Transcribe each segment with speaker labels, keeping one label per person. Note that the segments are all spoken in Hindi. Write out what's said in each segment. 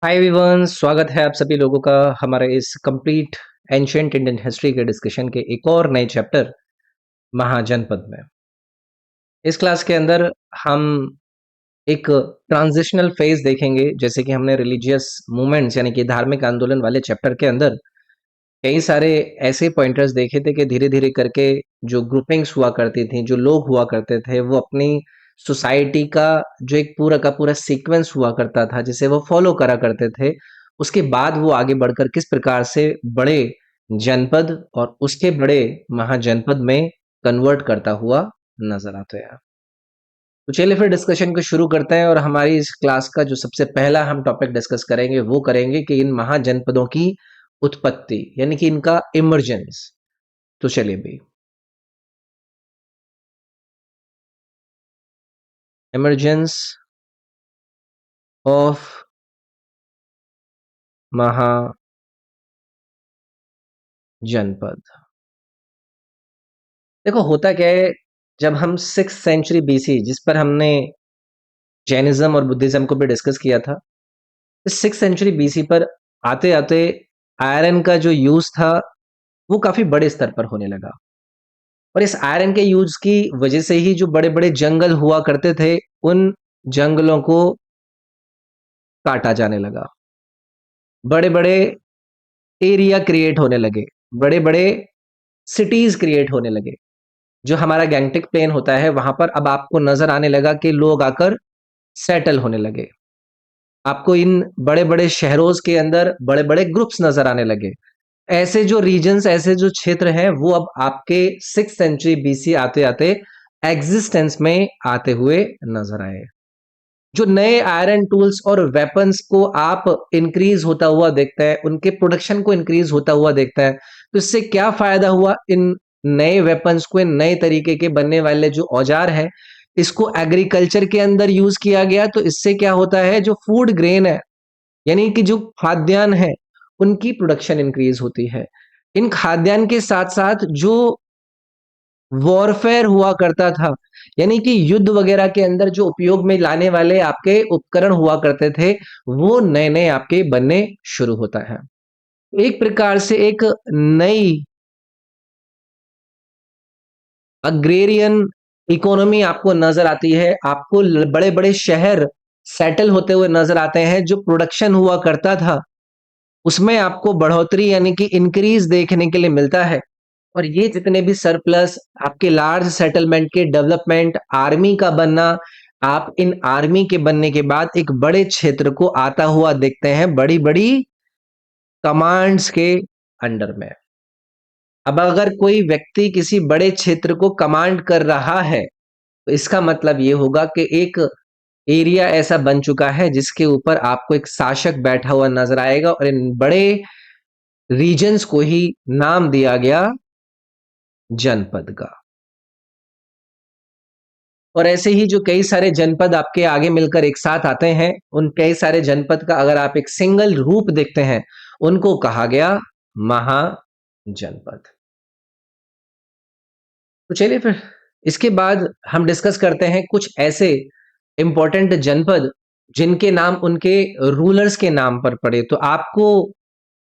Speaker 1: हाय एवरीवन, स्वागत है आप सभी लोगों का हमारे इस कंप्लीट एंशिएंट इंडियन हिस्ट्री के डिस्कशन के एक और नए चैप्टर महाजनपद में। इस क्लास के अंदर हम एक ट्रांजिशनल फेज देखेंगे। जैसे कि हमने रिलीजियस मूवमेंट्स यानी कि धार्मिक आंदोलन वाले चैप्टर के अंदर कई सारे ऐसे पॉइंटर्स देखे थे कि धीरे धीरे करके जो ग्रुपिंग्स हुआ करती थी, जो लोग हुआ करते थे, वो अपनी सोसाइटी का जो एक पूरा का पूरा सीक्वेंस हुआ करता था जिसे वो फॉलो करा करते थे। उसके बाद वो आगे बढ़कर किस प्रकार से बड़े जनपद और उसके बड़े महाजनपद में कन्वर्ट करता हुआ नजर आता है। तो चलिए फिर डिस्कशन को शुरू करते हैं और हमारी इस क्लास का जो सबसे पहला हम टॉपिक डिस्कस करेंगे वो करेंगे कि इन महाजनपदों की उत्पत्ति यानी कि इनका इमर्जेंस। तो चलिए भी इमर्जेंस ऑफ महाजनपद। देखो होता क्या है, जब हम 6th सेंचुरी बीसी जिस पर हमने जैनिज्म और बुद्धिज्म को भी डिस्कस किया था, इस 6th सेंचुरी बीसी पर आते आते आयरन का जो यूज था वो काफी बड़े स्तर पर होने लगा। और इस आयरन के यूज की वजह से ही जो बड़े बड़े जंगल हुआ करते थे उन जंगलों को काटा जाने लगा। बड़े बड़े एरिया क्रिएट होने लगे, बड़े बड़े सिटीज क्रिएट होने लगे। जो हमारा गैंगटिक प्लेन होता है वहां पर अब आपको नजर आने लगा कि लोग आकर सेटल होने लगे। आपको इन बड़े बड़े शहरों के अंदर बड़े बड़े ग्रुप्स नजर आने लगे। ऐसे जो रीजन्स, ऐसे जो क्षेत्र हैं वो अब आपके 6th सेंचुरी बीसी आते आते एग्जिस्टेंस में आते हुए नजर आए। जो नए आयरन टूल्स और वेपन्स को आप इंक्रीज होता हुआ देखते हैं, उनके प्रोडक्शन को इंक्रीज होता हुआ देखता है, तो इससे क्या फायदा हुआ? इन नए वेपन्स को, इन नए तरीके के बनने वाले जो औजार हैं, इसको एग्रीकल्चर के अंदर यूज किया गया। तो इससे क्या होता है, जो फूड ग्रेन है यानी कि जो खाद्यान्न है उनकी प्रोडक्शन इंक्रीज होती है। इन खाद्यान्न के साथ साथ जो वॉरफेयर हुआ करता था यानी कि युद्ध वगैरह के अंदर जो उपयोग में लाने वाले आपके उपकरण हुआ करते थे वो नए नए आपके बनने शुरू होता है। एक प्रकार से एक नई अग्रेरियन इकोनॉमी आपको नजर आती है। आपको बड़े बड़े शहर सेटल होते हुए नजर आते हैं। जो प्रोडक्शन हुआ करता था उसमें आपको बढ़ोतरी यानी कि इंक्रीज देखने के लिए मिलता है। और ये जितने भी सरप्लस आपके लार्ज सेटलमेंट के डेवलपमेंट, आर्मी का बनना, आप इन आर्मी के बनने के बाद एक बड़े क्षेत्र को आता हुआ देखते हैं बड़ी बड़ी कमांड्स के अंडर में। अब अगर कोई व्यक्ति किसी बड़े क्षेत्र को कमांड कर रहा है तो इसका मतलब ये होगा कि एक एरिया ऐसा बन चुका है जिसके ऊपर आपको एक शासक बैठा हुआ नजर आएगा और इन बड़े रीजन्स को ही नाम दिया गया जनपद का। और ऐसे ही जो कई सारे जनपद आपके आगे मिलकर एक साथ आते हैं, उन कई सारे जनपद का अगर आप एक सिंगल रूप देखते हैं, उनको कहा गया महाजनपद। तो चलिए फिर इसके बाद हम डिस्कस करते हैं कुछ ऐसे इंपॉर्टेंट जनपद जिनके नाम उनके रूलर्स के नाम पर पड़े। तो आपको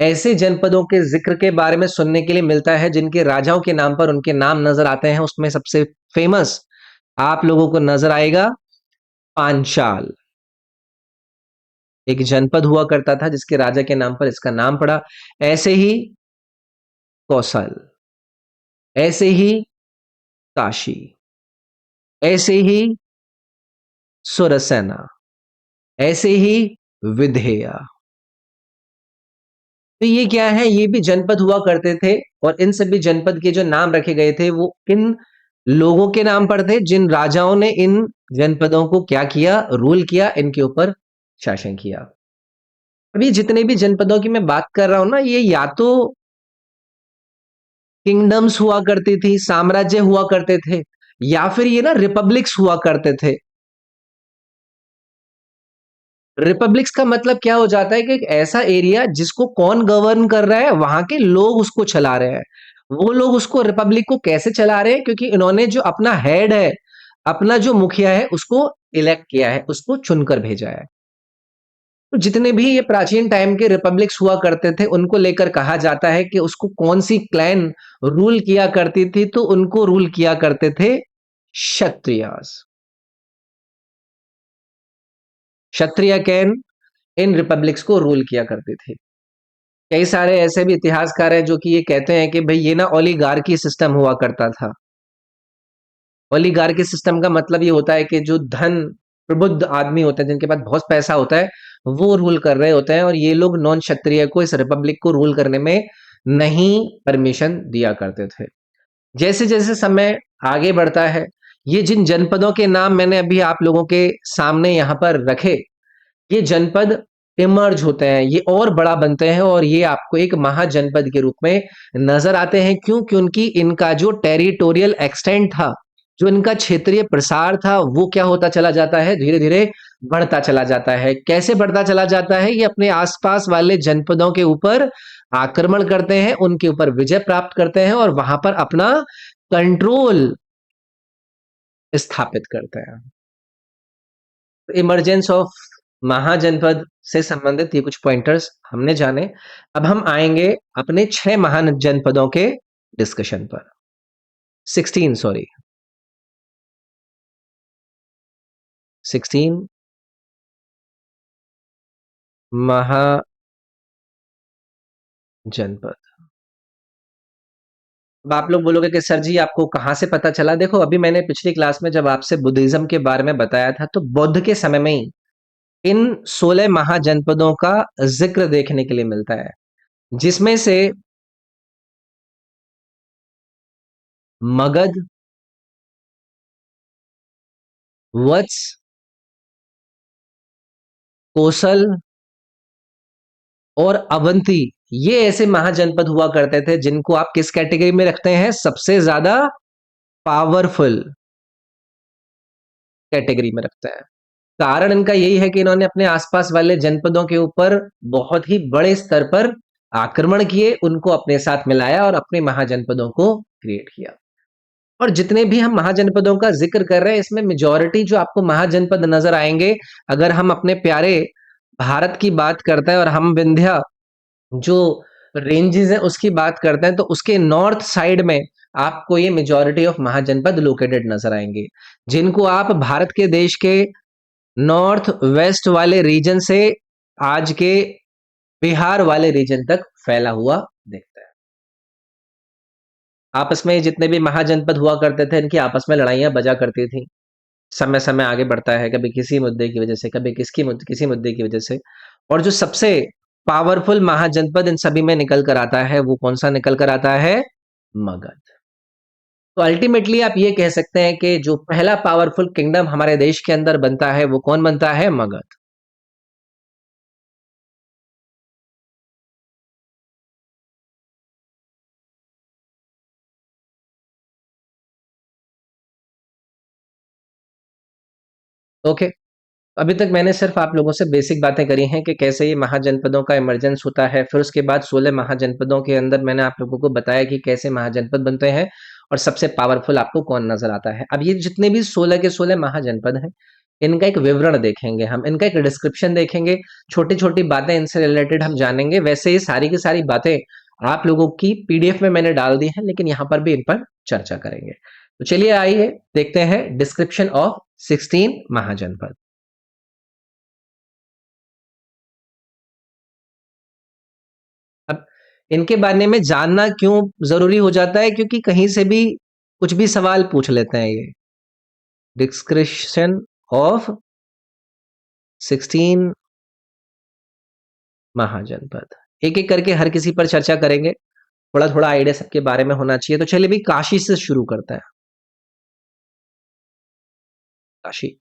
Speaker 1: ऐसे जनपदों के जिक्र के बारे में सुनने के लिए मिलता है जिनके राजाओं के नाम पर उनके नाम नजर आते हैं। उसमें सबसे फेमस आप लोगों को नजर आएगा पांचाल। एक जनपद हुआ करता था जिसके राजा के नाम पर इसका नाम पड़ा। ऐसे ही कौशल, ऐसे ही काशी, ऐसे ही सुरसेना, ऐसे ही विधेया। तो ये क्या है, ये भी जनपद हुआ करते थे। और इन सभी जनपद के जो नाम रखे गए थे वो इन लोगों के नाम पर थे जिन राजाओं ने इन जनपदों को क्या किया, रूल किया, इनके ऊपर शासन किया। अभी जितने भी जनपदों की मैं बात कर रहा हूं ना, ये या तो किंगडम्स हुआ करती थी, साम्राज्य हुआ करते थे, या फिर ये ना रिपब्लिक्स हुआ करते थे। रिपब्लिक्स का मतलब क्या हो जाता है कि एक ऐसा एरिया जिसको कौन गवर्न कर रहा है, वहां के लोग उसको चला रहे हैं। वो लोग उसको, रिपब्लिक को कैसे चला रहे हैं? क्योंकि इन्होंने जो अपना हेड है, अपना जो मुखिया है, उसको इलेक्ट किया है, उसको चुनकर भेजा है। तो जितने भी ये प्राचीन टाइम के रिपब्लिक्स हुआ करते थे, उनको लेकर कहा जाता है कि उसको कौन-सी क्लैन रूल किया करती थी, तो उनको रूल किया करते थे क्षत्रियास। क्षत्रिय कैन इन रिपब्लिक्स को रूल किया करते थे। कई सारे ऐसे भी इतिहासकार हैं जो कि ये कहते हैं कि भई ये ना ओलिगार्की सिस्टम हुआ करता था। ओलिगार्की सिस्टम का मतलब ये होता है कि जो धन प्रबुद्ध आदमी होते हैं, जिनके पास बहुत पैसा होता है, वो रूल कर रहे होते हैं और ये लोग नॉन क्षत्रिय को इस रिपब्लिक को रूल करने में नहीं परमिशन दिया करते थे। जैसे-जैसे समय आगे बढ़ता है, ये जिन जनपदों के नाम मैंने अभी आप लोगों के सामने यहाँ पर रखे, ये जनपद इमर्ज होते हैं, ये और बड़ा बनते हैं और ये आपको एक महाजनपद के रूप में नज़र आते हैं। क्यों? क्योंकि इनका जो टेरिटोरियल एक्सटेंट था, जो इनका क्षेत्रीय प्रसार था, वो क्या होता चला जाता है, धीरे-धीरे बढ़ता चला जाता है। कैसे बढ़ता चला जाता है? ये अपने आस-पास वाले जनपदों के ऊपर आक्रमण करते हैं, उनके ऊपर विजय प्राप्त करते हैं और वहाँ पर अपना कंट्रोल स्थापित करते हैं। इमर्जेंस ऑफ महाजनपद से संबंधित ये कुछ पॉइंटर्स हमने जाने। अब हम आएंगे अपने 6 महान जनपदों के डिस्कशन पर। 16 सॉरी, 16 महाजनपद। अब आप लोग बोलोगे कि सर जी आपको कहाँ से पता चला? देखो अभी मैंने पिछली क्लास में जब आपसे बुद्धिज्म के बारे में बताया था, तो बौद्ध के समय में ही इन 16 महाजनपदों का जिक्र देखने के लिए मिलता है, जिसमें से मगध, वत्स, कोसल और अवंती, ये ऐसे महाजनपद हुआ करते थे जिनको आप किस कैटेगरी में रखते हैं? सबसे ज्यादा पावरफुल कैटेगरी में रखते हैं। कारण इनका यही है कि इन्होंने अपने आसपास वाले जनपदों के ऊपर बहुत ही बड़े स्तर पर आक्रमण किए, उनको अपने साथ मिलाया और अपने महाजनपदों को क्रिएट किया। और जितने भी हम महाजनपदों का जिक्र कर रहे हैं, इसमें मेजॉरिटी जो आपको महाजनपद नजर आएंगे, अगर हम अपने प्यारे भारत की बात करते हैं और हम विंध्य जो रेंजेस हैं उसकी बात करते हैं, तो उसके नॉर्थ साइड में आपको ये मेजॉरिटी ऑफ महाजनपद लोकेटेड नजर आएंगे, जिनको आप भारत के देश के नॉर्थ वेस्ट वाले रीजन से आज के बिहार वाले रीजन तक फैला हुआ देखते हैं। आपस में जितने भी महाजनपद हुआ करते थे, इनकी आपस में लड़ाइयां बजा करती थी। समय समय आगे बढ़ता है, कभी किसी मुद्दे की वजह से, कभी किसी मुद्दे की वजह से। और जो सबसे पावरफुल महाजनपद इन सभी में निकल कर आता है, वो कौन सा निकल कर आता है? मगध। तो अल्टीमेटली आप ये कह सकते हैं कि जो पहला पावरफुल किंगडम हमारे देश के अंदर बनता है, वो कौन बनता है? मगध। ओके। अभी तक मैंने सिर्फ आप लोगों से बेसिक बातें करी हैं कि कैसे ये महाजनपदों का इमरजेंस होता है। फिर उसके बाद 16 महाजनपदों के अंदर मैंने आप लोगों को बताया कि कैसे महाजनपद बनते हैं और सबसे पावरफुल आपको कौन नजर आता है। अब ये जितने भी 16 के 16 महाजनपद हैं, इनका एक विवरण देखेंगे हम, इनका एक डिस्क्रिप्शन देखेंगे, छोटी-छोटी बातें इनसे रिलेटेड हम जानेंगे। वैसे ये सारी की सारी बातें आप लोगों की पीडीएफ में मैंने डाल दी हैं, लेकिन यहाँ पर भी इन पर चर्चा करेंगे। तो चलिए आइए देखते हैं डिस्क्रिप्शन ऑफ 16 महाजनपद। अब इनके बारे में जानना क्यों ज़रूरी हो जाता है? क्योंकि कहीं से भी कुछ भी सवाल पूछ लेते हैं ये। Description of 16 महाजनपद। एक-एक करके हर किसी पर चर्चा करेंगे। थोड़ा-थोड़ा आइडिया सबके बारे में होना चाहिए। तो चलिए भी काशी से शुरू करते हैं। काशी।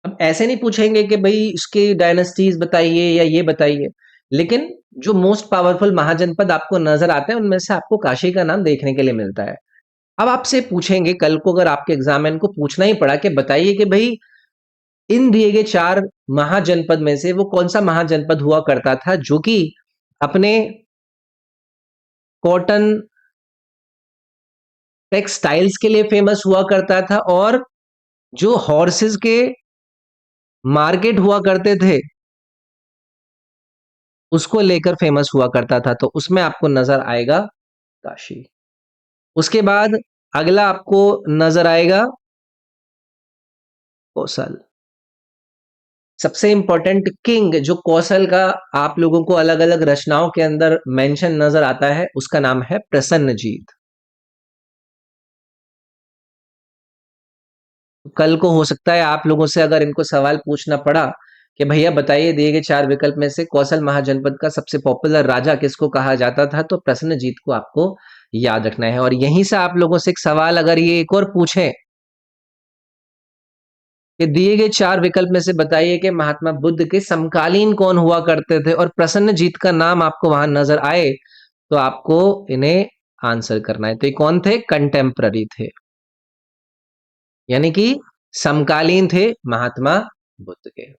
Speaker 1: अब ऐसे नहीं पूछेंगे कि भई इसकी डायनेस्टीज़ बताइए या ये बताइए। लेकिन जो मोस्ट पावरफुल महाजनपद आपको नज़र आते हैं, उनमें से आपको काशी का नाम देखने के लिए मिलता है। अब आपसे पूछेंगे कल को, अगर आपके एग्जाम में इनको पूछना ही पड़ा कि बताइए कि भई इन दिए गए 4 महाजनपद में से वो कौन-सा महाजनपद हुआ करता था जो कि अपने कॉटन टेक्सटाइल्स के लिए फेमस हुआ करता था और जो हॉर्सेस के मार्केट हुआ करते थे, उसको लेकर फेमस हुआ करता था, तो उसमें आपको नजर आएगा काशी। उसके बाद अगला आपको नजर आएगा कौशल। सबसे इंपॉर्टेंट किंग जो कौशल का आप लोगों को अलग अलग रचनाओं के अंदर मेंशन नजर आता है, उसका नाम है प्रसन्नजीत। कल को हो सकता है आप लोगों से अगर इनको सवाल पूछना पड़ा कि भैया बताइए दिए गए चार विकल्प में से कौशल महाजनपद का सबसे पॉपुलर राजा किसको कहा जाता था, तो प्रसन्नजीत को आपको याद रखना है। और यहीं से आप लोगों से एक सवाल अगर ये एक और पूछें कि दिए गए चार विकल्प में से बताइए कि महात्मा बुद्ध के समकालीन कौन हुआ करते थे, और प्रसन्नजीत का नाम आपको वहां नजर आए, तो आपको इन्हें आंसर करना है। तो ये कौन थे? कंटेम्प्ररी थे, यानी कि समकालीन थे महात्मा बुद्ध के।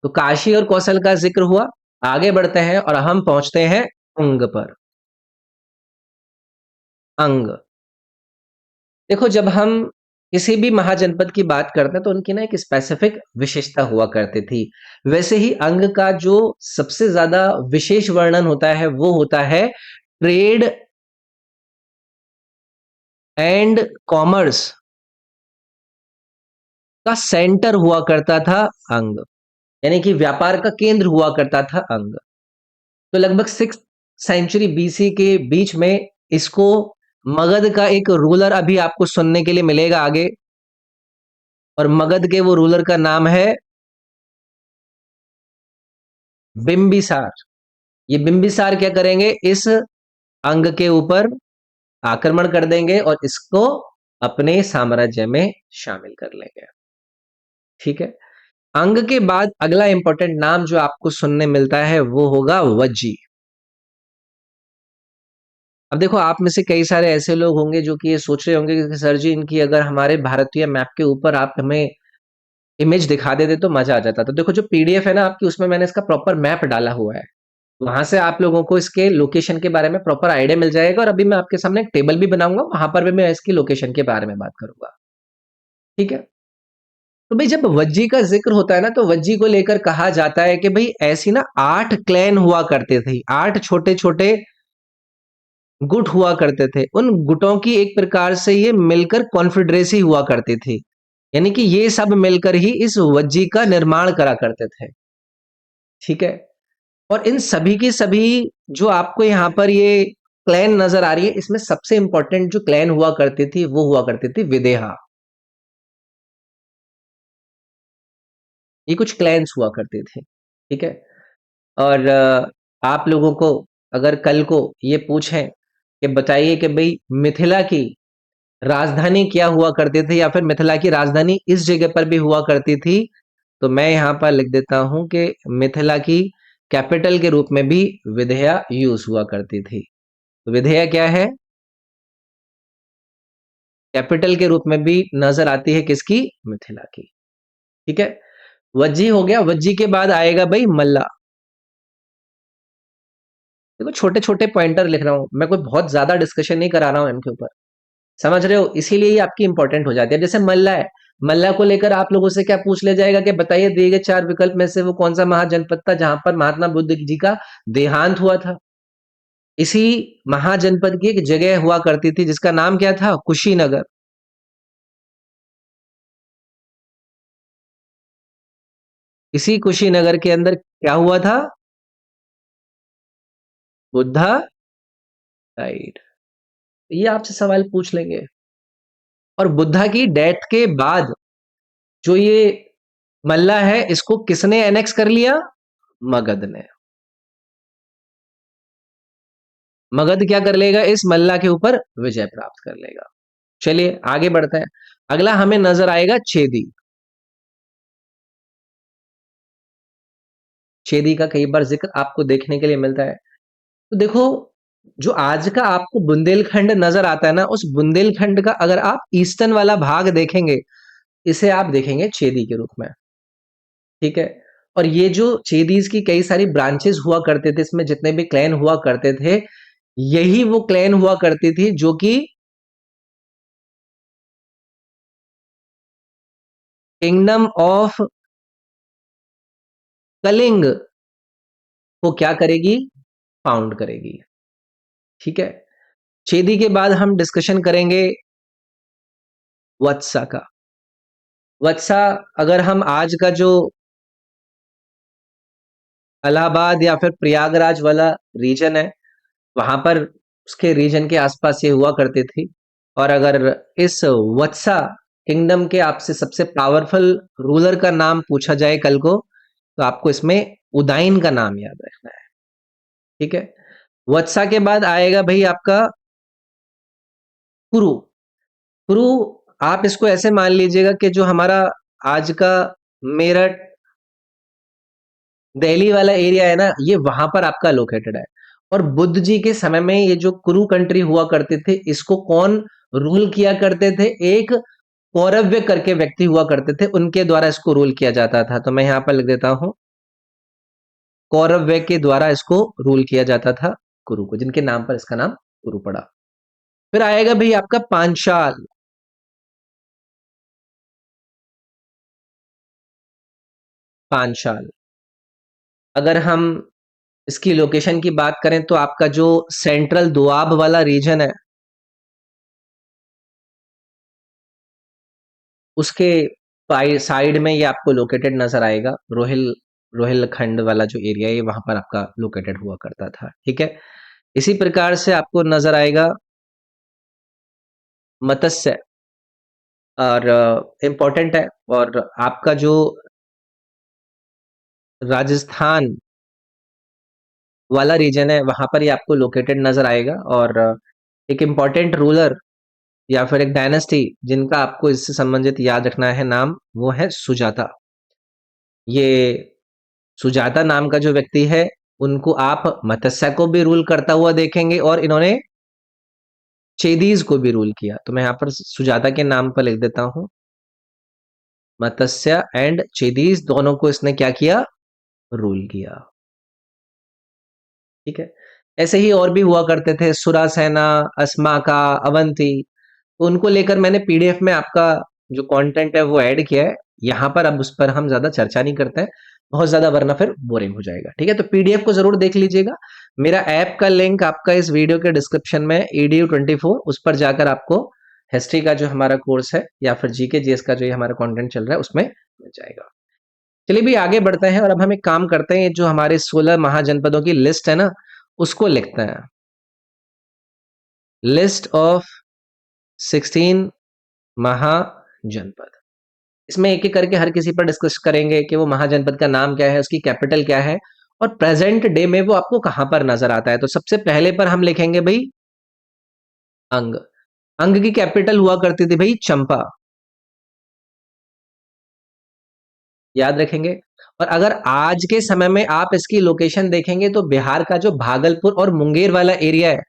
Speaker 1: तो काशी और कौशल का जिक्र हुआ। आगे बढ़ते हैं और हम पहुंचते हैं अंग पर। अंग, देखो जब हम किसी भी महाजनपद की बात करते हैं तो उनकी ना एक स्पेसिफिक विशेषता हुआ करती थी। वैसे ही अंग का जो सबसे ज्यादा विशेष वर्णन होता है वो होता है ट्रेड एंड कॉमर्स का सेंटर हुआ करता था अंग, यानी कि व्यापार का केंद्र हुआ करता था अंग। तो लगभग 6th सेंचुरी बीसी के बीच में इसको मगध का एक रूलर अभी आपको सुनने के लिए मिलेगा आगे, और मगध के वो रूलर का नाम है बिंबिसार। ये बिंबिसार क्या करेंगे, इस अंग के ऊपर आक्रमण कर देंगे और इसको अपने साम्राज्य में शामिल कर लेंगे। ठीक है। अंग के बाद अगला इंपॉर्टेंट नाम जो आपको सुनने मिलता है वो होगा वज्जी। अब देखो आप में से कई सारे ऐसे लोग होंगे जो कि ये सोच रहे होंगे कि सर जी इनकी अगर हमारे भारतीय मैप के ऊपर आप हमें इमेज दिखा देते तो मजा आ जाता। तो देखो जो पीडीएफ है ना आपकी, उसमें मैंने इसका प्रॉपर मैप डाला हुआ है, वहां से आप लोगों को इसके लोकेशन के बारे में प्रॉपर आइडिया मिल जाएगा। और अभी मैं आपके सामने एक टेबल भी बनाऊंगा, वहां पर भी मैं इसकी लोकेशन के बारे में बात करूंगा। ठीक है। तो भाई जब वज्जी का जिक्र होता है ना, तो वज्जी को लेकर कहा जाता है कि भाई ऐसी ना 8 क्लैन हुआ करते थे, 8 छोटे छोटे गुट हुआ करते थे। उन गुटों की एक प्रकार से ये मिलकर कॉन्फेडरेसी हुआ करती थी, यानी कि ये सब मिलकर ही इस वज्जी का निर्माण करा करते थे। ठीक है। और इन सभी की सभी जो आपको यहाँ पर ये क्लैन नजर आ रही है, इसमें सबसे इंपॉर्टेंट जो क्लैन हुआ करती थी वो हुआ करती थी विदेहा। ये कुछ क्लैंस हुआ करते थे। ठीक है। और आप लोगों को अगर कल को ये पूछें कि बताइए कि भाई मिथिला की राजधानी क्या हुआ करती थी, या फिर मिथिला की राजधानी इस जगह पर भी हुआ करती थी, तो मैं यहाँ पर लिख देता हूं कि मिथिला की कैपिटल के रूप में भी विधेया यूज हुआ करती थी। तो विधेया क्या है? कैपिटल के रूप में भी नजर आती है किसकी? मिथिला की। ठीक है। वज्जी हो गया। वज्जी के बाद आएगा भाई मल्ला। देखो छोटे छोटे पॉइंटर लिख रहा हूं मैं, कोई बहुत ज्यादा डिस्कशन नहीं करा रहा हूं इनके ऊपर, समझ रहे हो? इसीलिए ये आपकी इंपॉर्टेंट हो जाती है। जैसे मल्ला है, मल्ला को लेकर आप लोगों से क्या पूछ लिया जाएगा कि बताइए दिए गए चार विकल्प में से वो कौन सा महाजनपद था जहां पर महात्मा बुद्ध जी का देहांत हुआ था। इसी महाजनपद की एक जगह हुआ करती थी जिसका नाम क्या था? कुशीनगर। इसी कुशीनगर के अंदर क्या हुआ था? बुद्धा डाइड। ये आपसे सवाल पूछ लेंगे। और बुद्धा की डेथ के बाद जो ये मल्ला है, इसको किसने एनेक्स कर लिया? मगध ने। मगध क्या कर लेगा? इस मल्ला के ऊपर विजय प्राप्त कर लेगा। चलिए आगे बढ़ते हैं। अगला हमें नजर आएगा चेदी। चेदी का कई बार जिक्र आपको देखने के लिए मिलता है। तो देखो जो आज का आपको बुंदेलखंड नजर आता है ना, उस बुंदेलखंड का अगर आप ईस्टर्न वाला भाग देखेंगे, इसे आप देखेंगे चेदी के रूप में। ठीक है। और ये जो चेदीज की कई सारी ब्रांचेस हुआ करते थे, इसमें जितने भी क्लैन हुआ करते थे, यही वो क्लैन हुआ करती थी जो कि किंगडम ऑफ कलिंग को क्या करेगी? फाउंड करेगी। ठीक है। चेदी के बाद हम डिस्कशन करेंगे वत्सा का। वत्सा, अगर हम आज का जो इलाहाबाद या फिर प्रयागराज वाला रीजन है, वहां पर उसके रीजन के आसपास ये हुआ करती थी। और अगर इस वत्सा किंगडम के आपसे सबसे पावरफुल रूलर का नाम पूछा जाए कल को, तो आपको इसमें उदाइन का नाम याद रखना है। ठीक है। वत्सा के बाद आएगा भाई आपका कुरु। कुरु, आप इसको ऐसे मान लीजिएगा कि जो हमारा आज का मेरठ दिल्ली वाला एरिया है ना, ये वहां पर आपका लोकेटेड है। और बुद्ध जी के समय में ये जो कुरु कंट्री हुआ करते थे, इसको कौन रूल किया करते थे? एक कौरव्य करके व्यक्ति हुआ करते थे, उनके द्वारा इसको रूल किया जाता था। तो मैं यहां पर लिख देता हूं, कौरव्य के द्वारा इसको रूल किया जाता था, कुरु को, जिनके नाम पर इसका नाम कुरु पड़ा। फिर आएगा भाई आपका पांचाल। पांचाल, अगर हम इसकी लोकेशन की बात करें तो आपका जो सेंट्रल दोआब वाला रीजन है, उसके साइड में ये आपको लोकेटेड नजर आएगा। रोहिलखंड वाला जो एरिया है, वहां पर आपका लोकेटेड हुआ करता था। ठीक है। इसी प्रकार से आपको नजर आएगा मत्स्य, और इम्पोर्टेंट है। और आपका जो राजस्थान वाला रीजन है, वहां पर ये आपको लोकेटेड नजर आएगा। और एक इम्पोर्टेंट रूलर या फिर एक डायनेस्टी जिनका आपको इससे संबंधित याद रखना है नाम, वो है सुजाता। ये सुजाता नाम का जो व्यक्ति है, उनको आप मत्स्य को भी रूल करता हुआ देखेंगे, और इन्होंने चेदीज को भी रूल किया। तो मैं यहाँ पर सुजाता के नाम पर लिख देता हूं, मत्स्य एंड चेदीज दोनों को इसने क्या किया? रूल किया। ठीक है। ऐसे ही और भी हुआ करते थे, सुरासेना, अस्माका, अवंती। तो उनको लेकर मैंने पीडीएफ में आपका जो कंटेंट है वो ऐड किया है। यहाँ पर अब उस पर हम ज्यादा चर्चा नहीं करते हैं, बहुत ज्यादा, वरना फिर बोरिंग हो जाएगा। ठीक है। तो पीडीएफ को जरूर देख लीजिएगा। मेरा ऐप का लिंक आपका इस वीडियो के डिस्क्रिप्शन में, edu24, उस पर जाकर आपको हिस्ट्री का जो हमारा कोर्स है या फिर जीके जीएस का जो ये हमारा कंटेंट चल रहा है, उसमें मिल जाएगा। चलिए भी आगे बढ़ते हैं, और अब हम एक काम करते हैं, ये जो हमारे 16 महाजनपदों की लिस्ट है ना, उसको लिखते हैं। List of 16 महाजनपद। इसमें एक एक करके हर किसी पर डिस्कस करेंगे कि वो महाजनपद का नाम क्या है, उसकी कैपिटल क्या है, और प्रेजेंट डे में वो आपको कहां पर नजर आता है। तो सबसे पहले पर हम लिखेंगे भाई अंग। अंग की कैपिटल हुआ करती थी भाई चंपा, याद रखेंगे। और अगर आज के समय में आप इसकी लोकेशन देखेंगे, तो बिहार का जो भागलपुर और मुंगेर वाला एरिया है,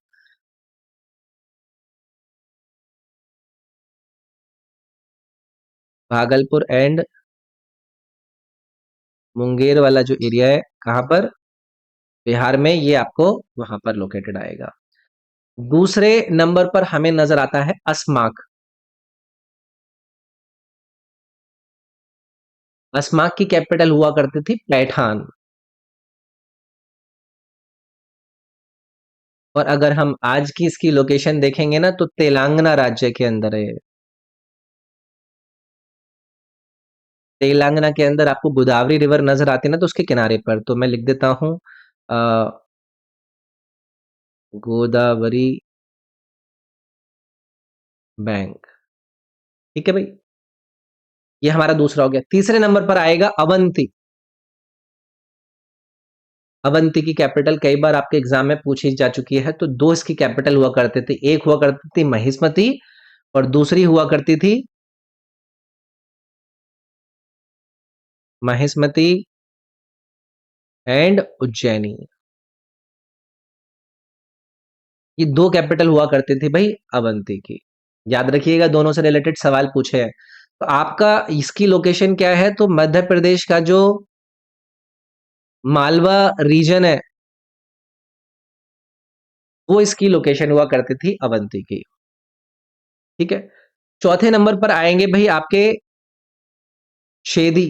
Speaker 1: भागलपुर एंड मुंगेर वाला जो एरिया है, कहां पर? बिहार में, ये आपको वहां पर लोकेटेड आएगा। दूसरे नंबर पर हमें नजर आता है अस्माक। अस्माक की कैपिटल हुआ करती थी पैठान। और अगर हम आज की इसकी लोकेशन देखेंगे ना, तो तेलंगाना राज्य के अंदर है। तेलंगाना के अंदर आपको गोदावरी रिवर नजर आती है ना, तो उसके किनारे पर, तो मैं लिख देता हूं गोदावरी बैंक। ठीक है भाई। ये हमारा दूसरा हो गया। तीसरे नंबर पर आएगा अवंती। अवंती की कैपिटल कई बार आपके एग्जाम में पूछी जा चुकी है। तो दो इसकी कैपिटल हुआ करते थे, एक हुआ करती थी महिष्मती, और दूसरी हुआ करती थी महिष्मती एंड उज्जैनी। ये दो कैपिटल हुआ करती थी भाई अवंती की। याद रखिएगा, दोनों से रिलेटेड सवाल पूछे हैं। तो आपका इसकी लोकेशन क्या है? तो मध्य प्रदेश का जो मालवा रीजन है, वो इसकी लोकेशन हुआ करती थी अवंती की। ठीक है। चौथे नंबर पर आएंगे भाई आपके शेदी।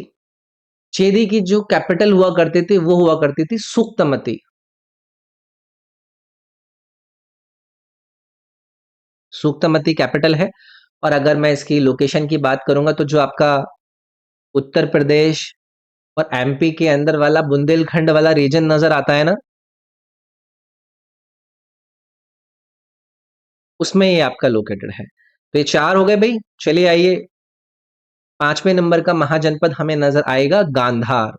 Speaker 1: चेदी की जो कैपिटल हुआ करती थी वो हुआ करती थी सूक्तमती। सूक्तमती कैपिटल है। और अगर मैं इसकी लोकेशन की बात करूंगा तो जो आपका उत्तर प्रदेश और एमपी के अंदर वाला बुंदेलखंड वाला रीजन नजर आता है ना, उसमें ये आपका लोकेटेड है। तो ये चार हो गए भाई। चलिए आइए, पांचवें नंबर का महाजनपद हमें नजर आएगा गांधार।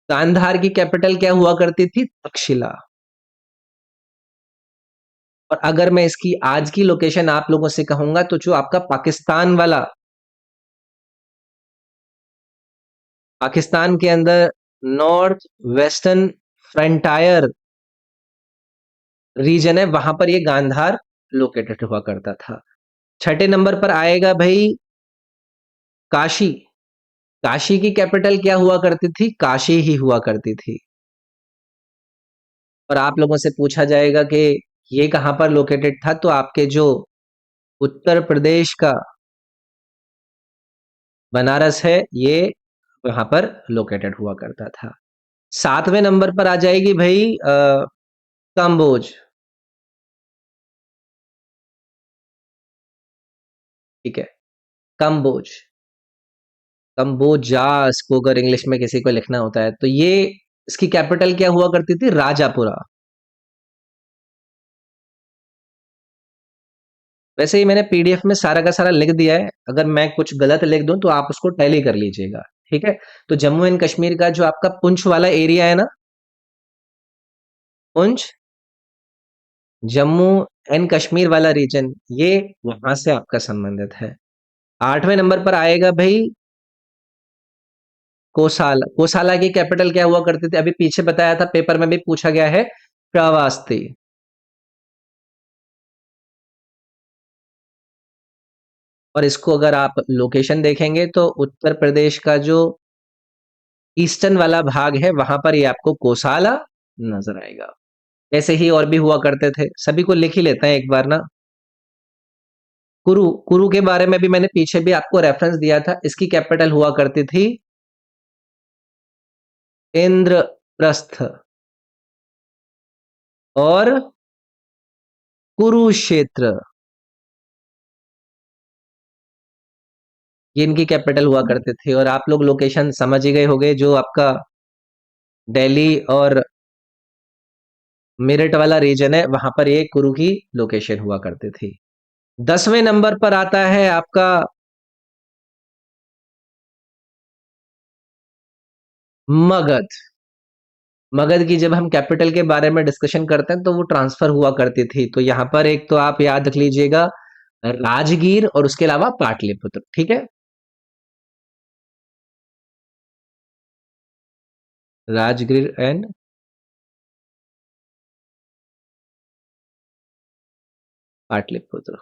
Speaker 1: गांधार की कैपिटल क्या हुआ करती थी? तक्षशिला। और अगर मैं इसकी आज की लोकेशन आप लोगों से कहूंगा तो जो आपका पाकिस्तान वाला, पाकिस्तान के अंदर नॉर्थ वेस्टर्न फ्रंटायर रीजन है, वहां पर ये गांधार लोकेटेड हुआ करता था। छठे नंबर पर आएगा भाई काशी। काशी की कैपिटल क्या हुआ करती थी? काशी ही हुआ करती थी। और आप लोगों से पूछा जाएगा कि ये कहां पर लोकेटेड था, तो आपके जो उत्तर प्रदेश का बनारस है, ये वहां पर लोकेटेड हुआ करता था। सातवें नंबर पर आ जाएगी भाई काम्बोज। ठीक है, काम्बोज। कंबोजा, इसको अगर इंग्लिश में किसी को लिखना होता है तो ये, इसकी कैपिटल क्या हुआ करती थी? राजापुरा। वैसे ही मैंने पीडीएफ में सारा का सारा लिख दिया है, अगर मैं कुछ गलत लिख दूं तो आप उसको टैली कर लीजिएगा। ठीक है। तो जम्मू एंड कश्मीर का जो आपका पुंछ वाला एरिया है ना, पुंछ, जम्मू एंड कश्मीर वाला रीजन, ये वहां से आपका संबंधित है। आठवें नंबर पर आएगा भाई कोसाला। कोसाला की कैपिटल क्या हुआ करती थी? अभी पीछे बताया था, पेपर में भी पूछा गया है, प्रवास्ती। और इसको अगर आप लोकेशन देखेंगे तो उत्तर प्रदेश का जो ईस्टर्न वाला भाग है, वहां पर ये आपको कोसाला नजर आएगा। ऐसे ही और भी हुआ करते थे, सभी को लिख ही लेते हैं एक बार ना। कुरु, कुरु के बारे में भी मैंने पीछे भी आपको रेफरेंस दिया था, इसकी कैपिटल हुआ करती थी इंद्रप्रस्थ और कुरुक्षेत्र, ये इनकी कैपिटल हुआ करते थे। और आप लोग लोकेशन समझ ही गए होंगे, जो आपका दिल्ली और मेरठ वाला रीजन है, वहां पर ये कुरु की लोकेशन हुआ करती थी। 10वें नंबर पर आता है आपका मगध। मगध की जब हम कैपिटल के बारे में डिस्कशन करते हैं तो वो ट्रांसफर हुआ करती थी। तो यहां पर एक तो आप याद रख लीजिएगा, राजगीर और उसके अलावा पाटलिपुत्र। ठीक है, राजगीर एंड पाटलिपुत्र।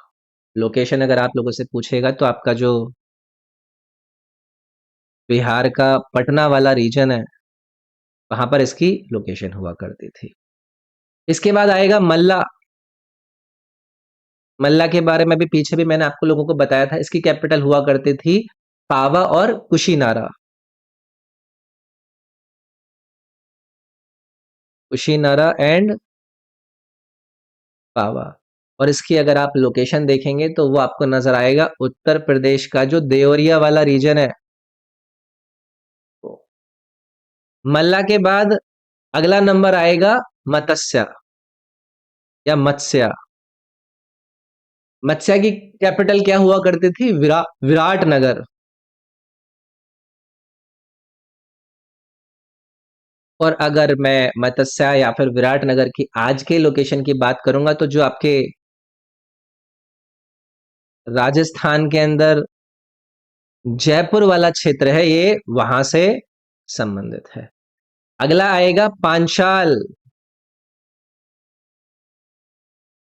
Speaker 1: लोकेशन अगर आप लोगों से पूछेगा तो आपका जो बिहार का पटना वाला रीजन है, वहां पर इसकी लोकेशन हुआ करती थी। इसके बाद आएगा मल्ला। मल्ला के बारे में भी पीछे भी मैंने आपको लोगों को बताया था, इसकी कैपिटल हुआ करती थी पावा और कुशीनारा। कुशीनारा एंड पावा। और इसकी अगर आप लोकेशन देखेंगे तो वो आपको नजर आएगा उत्तर प्रदेश का जो देवरिया वाला रीजन है। मल्ला के बाद अगला नंबर आएगा मत्स्य या मत्स्या। मत्स्या की कैपिटल क्या हुआ करती थी? विराट नगर। और अगर मैं मत्स्या या फिर विराट नगर की आज के लोकेशन की बात करूंगा तो जो आपके राजस्थान के अंदर जयपुर वाला क्षेत्र है, ये वहां से संबंधित है। अगला आएगा पांचाल।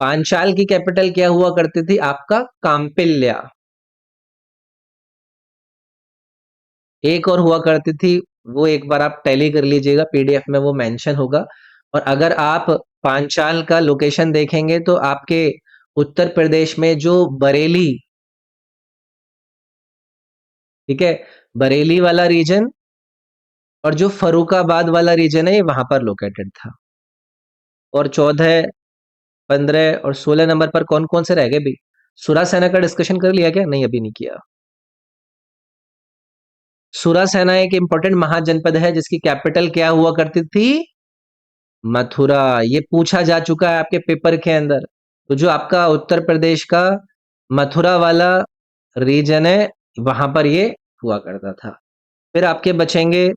Speaker 1: पांचाल की कैपिटल क्या हुआ करती थी? आपका काम्पिल्या। एक और हुआ करती थी, वो एक बार आप टैली कर लीजिएगा, पीडीएफ में वो मेंशन होगा। और अगर आप पांचाल का लोकेशन देखेंगे तो आपके उत्तर प्रदेश में जो बरेली ठीक है, बरेली वाला रीजन और जो फर्रुखाबाद वाला रीजन है ये वहां पर लोकेटेड था। और 14, 15 और 16 नंबर पर कौन कौन से रह गए भी? सुरासेना का डिस्कशन कर लिया क्या? नहीं, अभी नहीं किया। सुरासेना एक इंपॉर्टेंट महाजनपद है जिसकी कैपिटल क्या हुआ करती थी? मथुरा। ये पूछा जा चुका है आपके पेपर के अंदर। तो जो आपका उत्तर प्रदेश का मथुरा वाला रीजन है वहां पर ये हुआ करता था। फिर आपके बचेंगे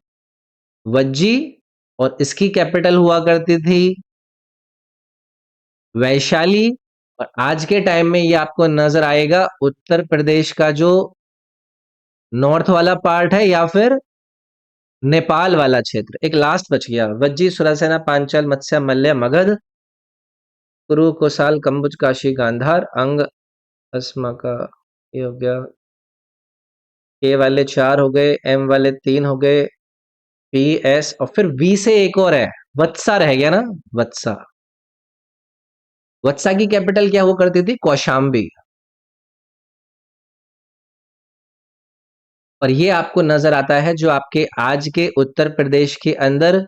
Speaker 1: वज्जी, और इसकी कैपिटल हुआ करती थी वैशाली। और आज के टाइम में ये आपको नजर आएगा उत्तर प्रदेश का जो नॉर्थ वाला पार्ट है या फिर नेपाल वाला क्षेत्र। एक लास्ट बच गया, वज्जी, सुरासेना, पांचाल, मत्स्य, मल्य, मगध, कुरु, कोसाल, कंबुज, काशी, गांधार, अंग, अस्मा का ये हो गया। ए वाले 4 हो गए, एम वाले 3 हो गए, पी, एस, और फिर वी से एक और है, वत्सा रह गया ना। वत्सा। वत्सा की कैपिटल क्या हुआ करती थी? कौशाम्बी। और ये आपको नजर आता है जो आपके आज के उत्तर प्रदेश के अंदर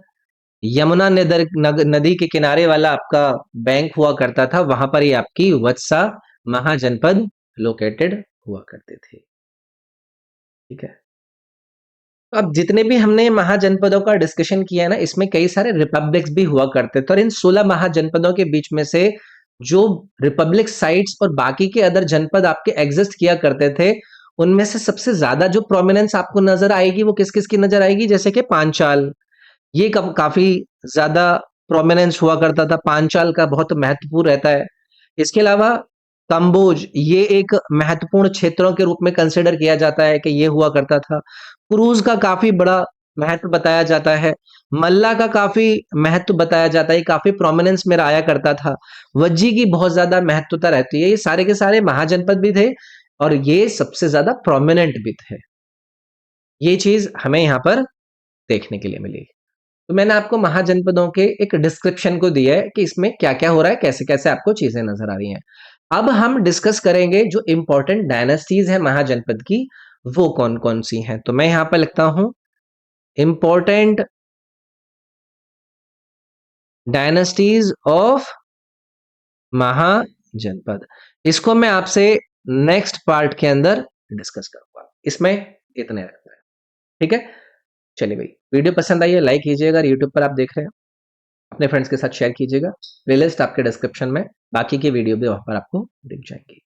Speaker 1: यमुना नदी के किनारे वाला आपका बैंक हुआ करता था, वहां पर ये आपकी वत्सा महाजनपद लोकेटेड हुआ करते थे। ठीक है, अब जितने भी हमने महाजनपदों का डिस्कशन किया है ना, इसमें कई सारे रिपब्लिक्स भी हुआ करते थे, और इन 16 महाजनपदों के बीच में से जो रिपब्लिक साइट्स और बाकी के अदर जनपद आपके एग्जिस्ट किया करते थे, उनमें से सबसे ज्यादा जो प्रोमिनेंस आपको नजर आएगी वो किस किस की नजर आएगी? जैसे कि पांचाल, ये काफी ज्यादा प्रोमिनेंस हुआ करता था, पांचाल का बहुत महत्वपूर्ण रहता है। इसके अलावा कंबोज, ये एक महत्वपूर्ण क्षेत्रों के रूप में कंसिडर किया जाता है कि ये हुआ करता था। क्रूज का काफी बड़ा महत्व बताया जाता है। मल्ला का काफी महत्व बताया जाता है, काफी प्रोमिनेंस में आया करता था। वज्जी की बहुत ज्यादा महत्वता रहती है। ये सारे के सारे महाजनपद भी थे और ये सबसे ज्यादा प्रोमिनेंट भी थे। ये चीज हमें यहाँ पर देखने के लिए मिली। तो मैंने आपको महाजनपदों के एक डिस्क्रिप्शन को दिया है कि इसमें क्या क्या हो रहा है, कैसे कैसे आपको चीजें नजर आ रही हैं। अब हम डिस्कस करेंगे जो इंपॉर्टेंट डायनेस्टीज है महाजनपद की, वो कौन कौन सी हैं। तो मैं यहां पर लिखता हूं इंपॉर्टेंट डायनेस्टीज ऑफ महाजनपद। इसको मैं आपसे नेक्स्ट पार्ट के अंदर डिस्कस करूंगा। इसमें इतने रहता है। ठीक है, चलिए भाई, वीडियो पसंद आई है लाइक कीजिएगा। यूट्यूब पर आप देख रहे हैं, अपने फ्रेंड्स के साथ शेयर कीजिएगा। प्लेलिस्ट आपके डिस्क्रिप्शन में, बाकी की वीडियो भी वहां पर आपको दिख जाएंगी।